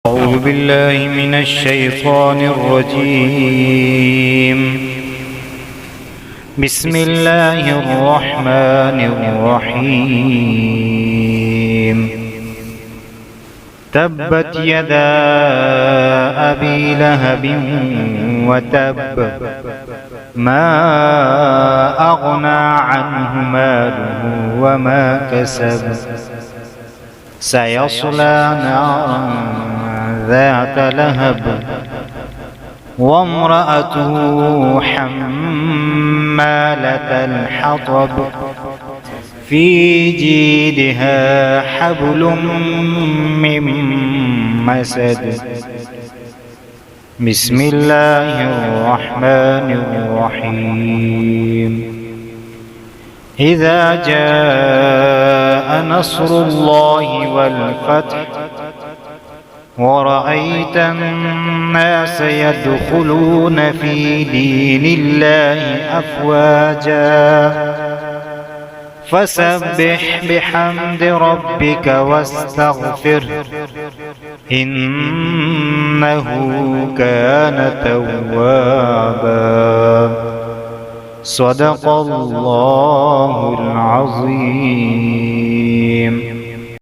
أعوذ بالله من الشيطان الرجيم. بسم الله الرحمن الرحيم. تبت يدا أبي لهب وتب، ما أغنى عنه ماله وما كسب، سيصلى نارا ذات لهب وامرأته حمالة الحطب في جيدها حبل من مسد. بسم الله الرحمن الرحيم. إذا جاء نصر الله والفتح ورأيت الناس يدخلون في دين الله أفواجا فسبح بحمد ربك واستغفره إنه كان توابا. صدق الله العظيم.